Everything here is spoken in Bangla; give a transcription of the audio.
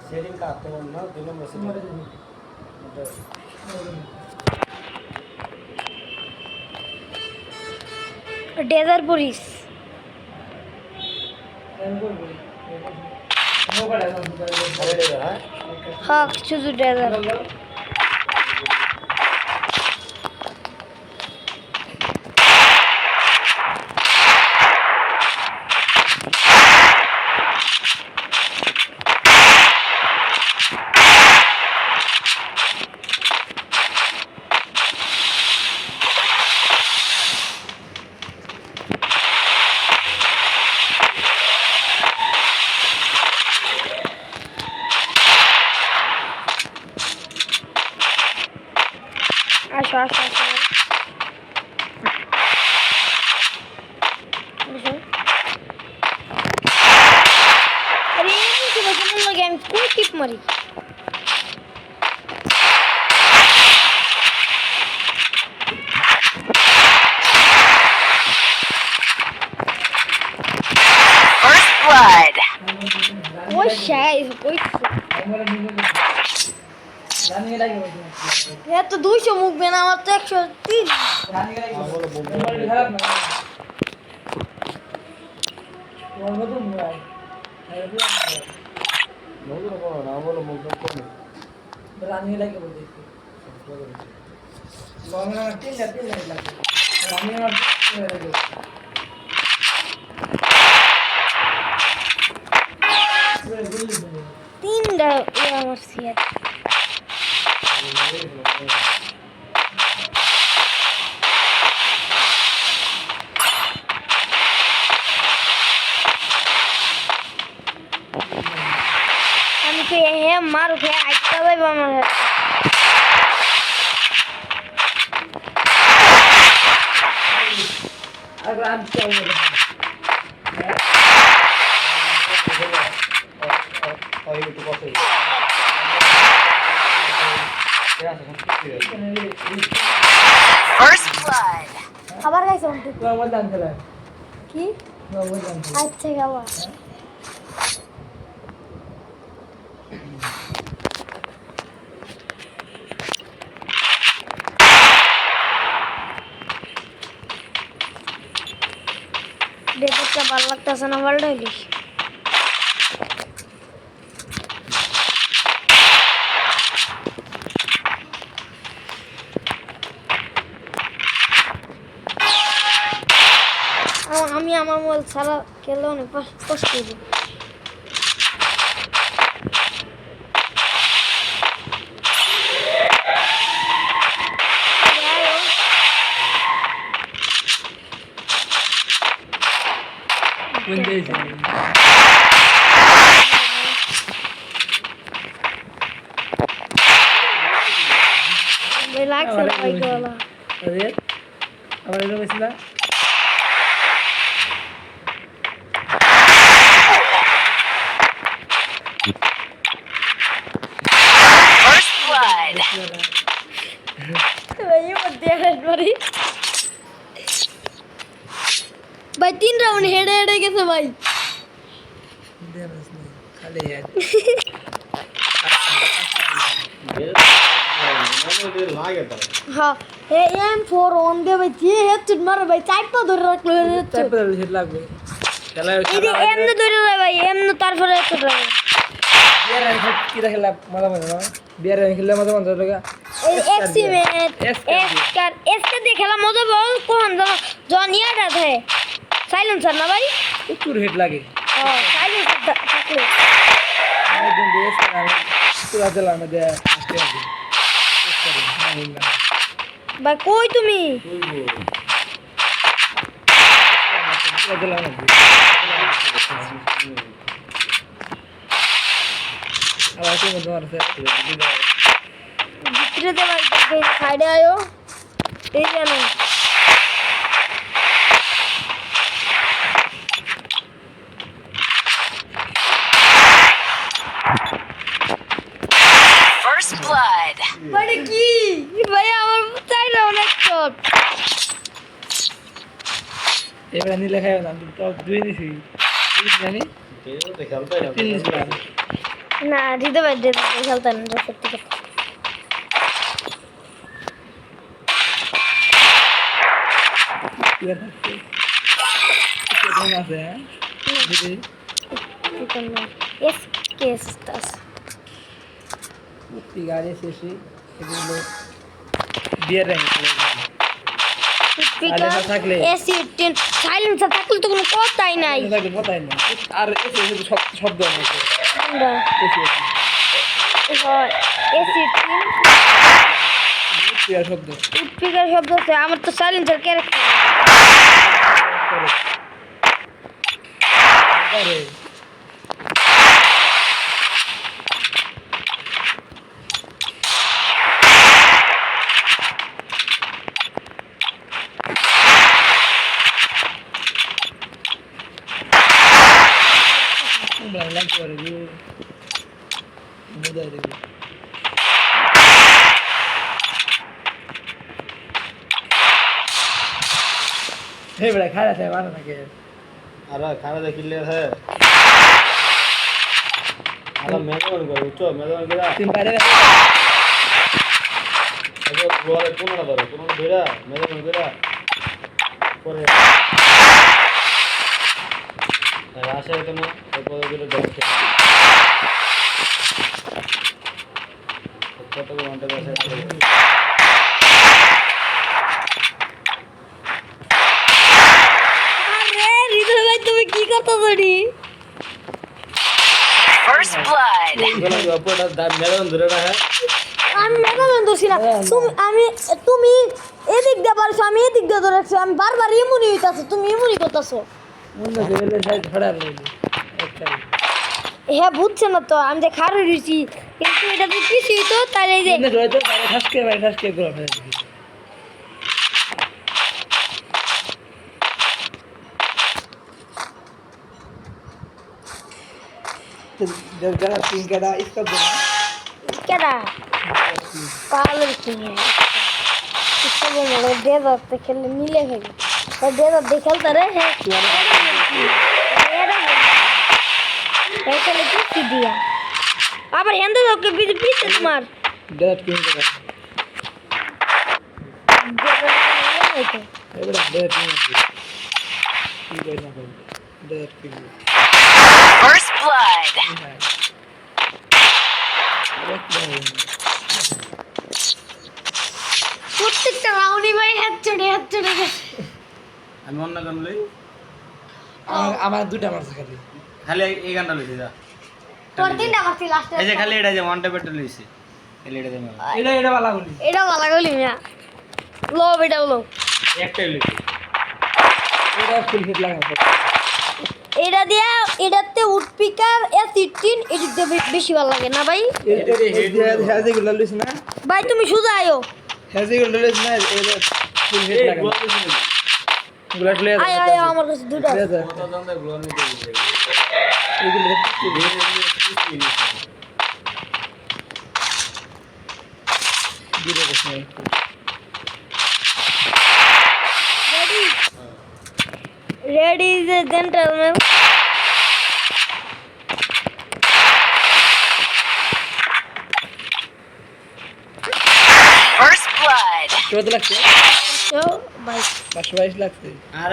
সেটিং কাটতে পারবো না 2 নম্বর সেটিং ডেজার পুলিশ হ্যাঁ শুধু ডেজার আসো আসো আসো আরে কি বলছেন লোক আমি কোন টিপ মারি First blood. ও শাই কই এত 200 মুখ বেনা আমার তো 130 তিনটা আমার সিয়ার আমি তো হে মার উঠে আইতা যাইব আমার First blood. খাবার খাইছো কি আচ্ছা খাবার দেখতে ভালো লাগতেছে না ভালো হইলি আমি আমার মোবাইল ছাড়া খেলেও না কষ্ট করি লাগছে ভাই গলা আমার এটা বেশি না First blood. ভাই মধ্যে হেড মারি ভাই 3 রাউন্ড হেড হেড গেছে ভাই খালি হ্যাঁ এ M4 অন দে ভাই যে হেড মার ভাই চারটা ধরে রাখলো হেড লাগবে খেলা এই যে এমনে ধরে রে ভাই এমনে তারপরে হেড ধরে বিয়ার কি খেলা মজা মজা না বিয়ার খেললে মজা মজা লাগা এই এফসি মে এসকে দিয়ে খেলা মজা বল কোন জন ইয়াটা থাকে সাইলেন্সার না ভাই প্রচুর হেড লাগে হ্যাঁ সাইলেন্সার থাকলে আমি দিন দিয়ে পুরা দিলাম দে আজকে ভাই কই তুমি পুরা দিলাম আবার কি মজা আছে ভিতরে দে ভাই সাইডে আয়ো এই জানো First blood. মানে কি ভাই আমার চাই না অনেক শট এবার নিলে খাই না তো দুই দিছি জানি খেলতে না দিতে পারি খেলতেন না সত্যি কথা। প্লেয়ার থাকছে কেমন আছে হ্যাঁ দিদি এস কেস প্রতি গাড়ি শেষে এগুলো বিয়ার র্যাঙ্ক সাইলেন্সার থাকলে S18 সাইলেন্সার থাকলে তো কোনো কথাই নাই। থাকলে কথাই না আর এসে শব্দ আছে S18 প্লেয়ার শব্দ স্পিকার শব্দ আছে, আমার তো সাইলেন্সার ক্যারেক্টার। আরে লাইক করে দিও মুদাই দেবো हे बड़ा खा रहा था मारो ना के अरे खाना दे क्लियर है अरे मेदन कर उठो मेदन करा तीन बारे अरे बोले कोन ना धरा मेदन करा পরে আসে তো না তারপরে গুলো দেখছে কত ঘন্টা বসে আরে রিদল ভাই তুমি কি করতে পারি? First blood. বলে আপটা মেদন ধরে না হ্যাঁ আমি মেগালন দোষী না, তুমি এদিক দিয়ে পারছো, আমি এদিক দিয়ে ধরেছি, আমি বারবার ইমুনি হইতাছো, তুমি ইমুনি করতেছো। मुन्ना से ले साइड खड़ा रह अच्छा হ্যাঁ বুঝছে না তো, আমি যে খারো রয়েছি কিন্তু এটা তো কিছুই তো তাহলে এই যে मुन्ना जो है तो सारे ठस के करो फिर जब जरा तीन कड़ा इसका बना কেডা পাগল কি কিছু বলে দে দাঁতে খেলে মিলে গেল তো দে দাঁত খেলতে রে হ্যাঁ এখানে কি দিয়া আবার হেন্দে ওকে পিছে তোমার डेट क्यों करा ये बड़ा डेट नहीं है की करना है डेट की First blood. প্রত্যেকটা রাউন্ডই ভাই হাত চড়ে আমি অন্য গান লই আমার দুটো মারছে খালি খালি এই গানটা লইছি যা তোর তিনটা মারছি লাস্টে এই যে খালি এটা যে ওয়ান ট্যাপের লইছি খালি এটা দেন এটা वाला বলি এটা ভালো গলি মিয়া লো বেটা লো একটাই লইছি এটা ফুল হিট লাগা এটা দিয়া এটাতে উডপিকার S18 এদিক দিয়ে বেশি ভালো লাগে না ভাই? হেজে গুলো লইছ না ভাই তুমি সোজা আয়ো হেজে গুলো লইছ না এটা ফুল হিট লাগা গুলো লইছ আয় আয় আমার কাছে দুটো আছে। কত দাম দে গ্লোন নিতে গেছে এগুলো দিলে বসে Ready is a gentleman. First blood. কত লাগছে So, bye. 522 লাগছে আর